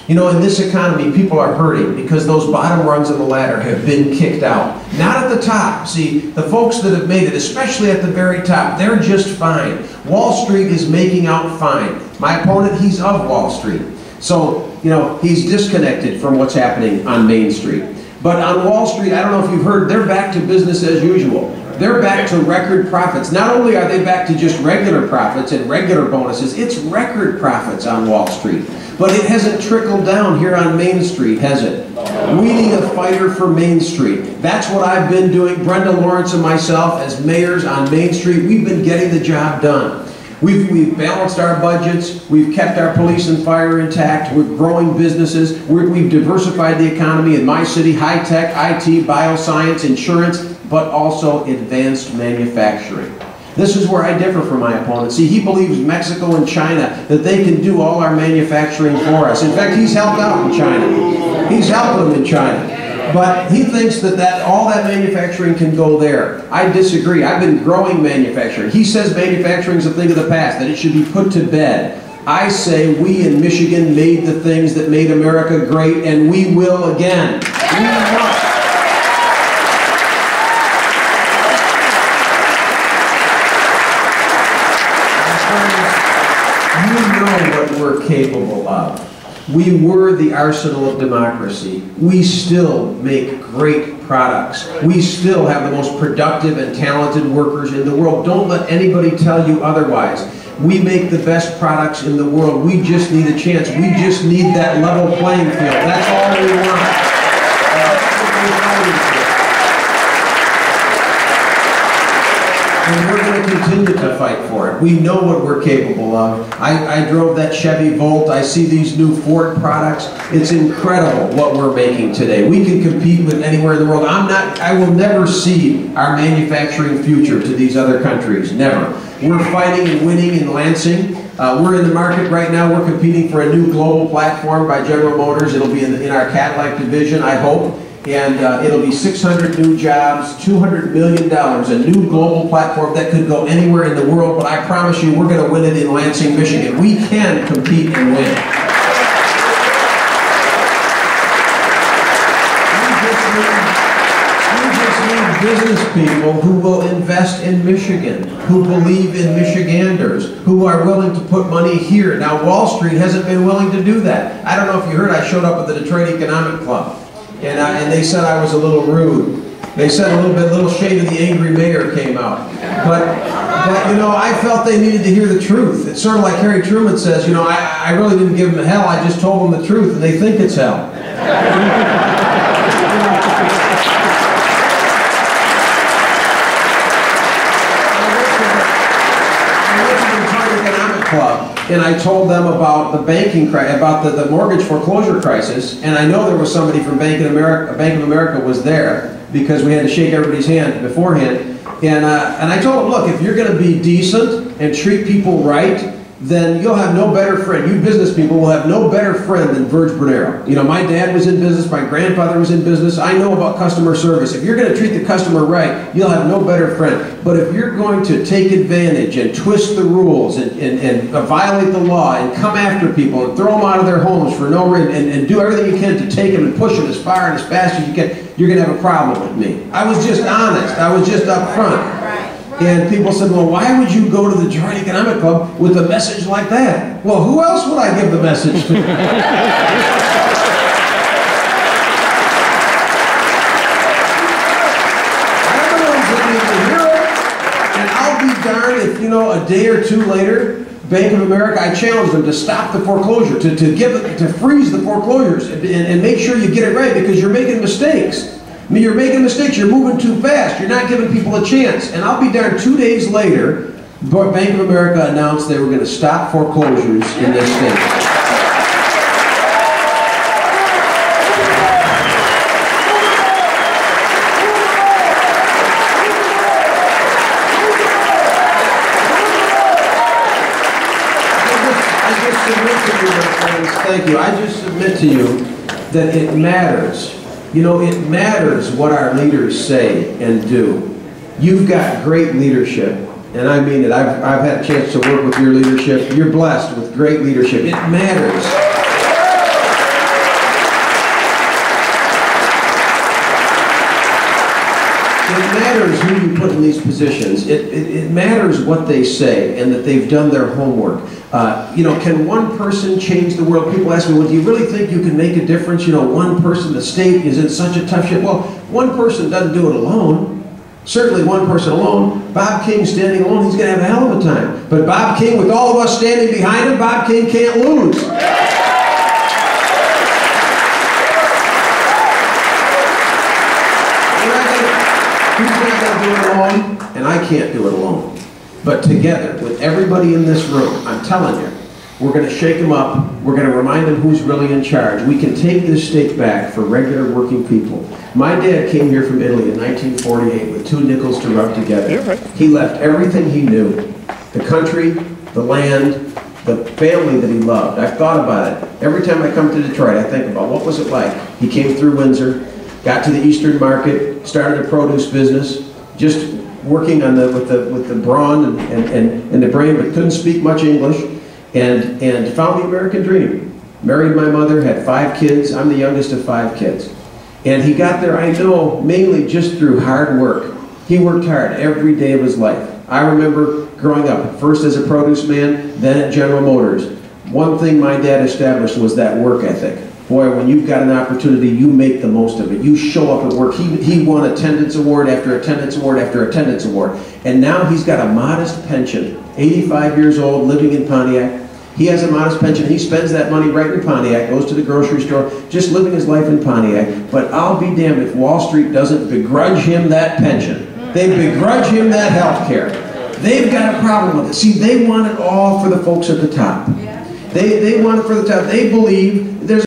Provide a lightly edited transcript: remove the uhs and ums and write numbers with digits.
You know, in this economy, people are hurting because those bottom rungs of the ladder have been kicked out. Not at the top. See, the folks that have made it, especially at the very top, they're just fine. Wall Street is making out fine. My opponent, he's of Wall Street. So, you know, he's disconnected from what's happening on Main Street. But on Wall Street, I don't know if you've heard, they're back to business as usual. They're back to record profits. Not only are they back to just regular profits and regular bonuses, it's record profits on Wall Street. But it hasn't trickled down here on Main Street, has it? We need a fighter for Main Street. That's what I've been doing. Brenda Lawrence and myself as mayors on Main Street, we've been getting the job done. We've balanced our budgets, we've kept our police and fire intact, we're growing businesses, we've diversified the economy in my city, high-tech, IT, bioscience, insurance, but also advanced manufacturing. This is where I differ from my opponent. See, he believes Mexico and China, that they can do all our manufacturing for us. In fact, he's helped out in China. He's helped them in China. But he thinks that all that manufacturing can go there. I disagree. I've been growing manufacturing. He says manufacturing is a thing of the past, that it should be put to bed. I say we in Michigan made the things that made America great, and we will again. We will. You know what we're capable of. We were the arsenal of democracy. We still make great products. We still have the most productive and talented workers in the world. Don't let anybody tell you otherwise. We make the best products in the world. We just need a chance. We just need that level playing field. That's all we want. And we're going to continue to fight for it. We know what we're capable of. I drove that Chevy Volt. I see these new Ford products. It's incredible what we're making today. We can compete with anywhere in the world. I will never cede our manufacturing future to these other countries. Never. We're fighting and winning in Lansing. We're in the market right now. We're competing for a new global platform by General Motors. It'll be in our Cadillac division, I hope. And it'll be 600 new jobs, $200 million, a new global platform that could go anywhere in the world, but I promise you we're going to win it in Lansing, Michigan. We can compete and win. We just need business people who will invest in Michigan, who believe in Michiganders, who are willing to put money here. Now, Wall Street hasn't been willing to do that. I don't know if you heard, I showed up at the Detroit Economic Club. And they said I was a little rude. They said a little shade of the angry mayor came out. But you know, I felt they needed to hear the truth. It's sort of like Harry Truman says, you know, I really didn't give them hell, I just told them the truth, and they think it's hell. Club, and I told them about the banking crisis, about the mortgage foreclosure crisis, and I know there was somebody from Bank of America was there because we had to shake everybody's hand beforehand, and I told them, look, if you're going to be decent and treat people right, then you'll have no better friend. You business people will have no better friend than Virg Bernero. You know, my dad was in business, my grandfather was in business, I know about customer service. If you're going to treat the customer right, you'll have no better friend. But if you're going to take advantage and twist the rules and violate the law and come after people and throw them out of their homes for no reason and do everything you can to take them and push them as far and as fast as you can, you're going to have a problem with me. I was just honest. I was just up front. And people said, well, why would you go to the Detroit Economic Club with a message like that? Well, who else would I give the message to? I'm the ones that need to hear it. And I'll be darned if, you know, a day or two later, Bank of America, I challenged them to stop the foreclosure, to freeze the foreclosures and make sure you get it right because you're making mistakes. I mean, you're making mistakes, you're moving too fast, you're not giving people a chance. And I'll be darned, 2 days later, Bank of America announced they were going to stop foreclosures in this state. I just submit to you, my friends, thank you, I just submit to you that it matters. You know, it matters what our leaders say and do. You've got great leadership, and I mean it. I've had a chance to work with your leadership. You're blessed with great leadership. It matters. matters who you put in these positions. It matters what they say and that they've done their homework. You know, can one person change the world? People ask me, well, do you really think you can make a difference? You know, one person, the state is in such a tough shape. Well, one person doesn't do it alone. Certainly one person alone. Bob King standing alone, he's going to have a hell of a time. But Bob King, with all of us standing behind him, Bob King can't lose. He's not going to do it alone, and I can't do it alone. But together, with everybody in this room, I'm telling you, we're going to shake them up. We're going to remind them who's really in charge. We can take this state back for regular working people. My dad came here from Italy in 1948 with 2 nickels to rub together. Yeah, right. He left everything he knew, the country, the land, the family that he loved. I've thought about it. Every time I come to Detroit, I think about what was it like. He came through Windsor, got to the Eastern Market, started a produce business, just working on with the brawn and the brain, but couldn't speak much English, and found the American dream. Married my mother, had 5 kids. I'm the youngest of 5 kids. And he got there, I know, mainly just through hard work. He worked hard every day of his life. I remember growing up, first as a produce man, then at General Motors. One thing my dad established was that work ethic. Boy, when you've got an opportunity, you make the most of it. You show up at work. He won attendance award after attendance award after attendance award. And now he's got a modest pension. 85 years old, living in Pontiac. He has a modest pension. He spends that money right in Pontiac, goes to the grocery store, just living his life in Pontiac. But I'll be damned if Wall Street doesn't begrudge him that pension. They begrudge him that health care. They've got a problem with it. See, they want it all for the folks at the top. They want it for the top. They believe there's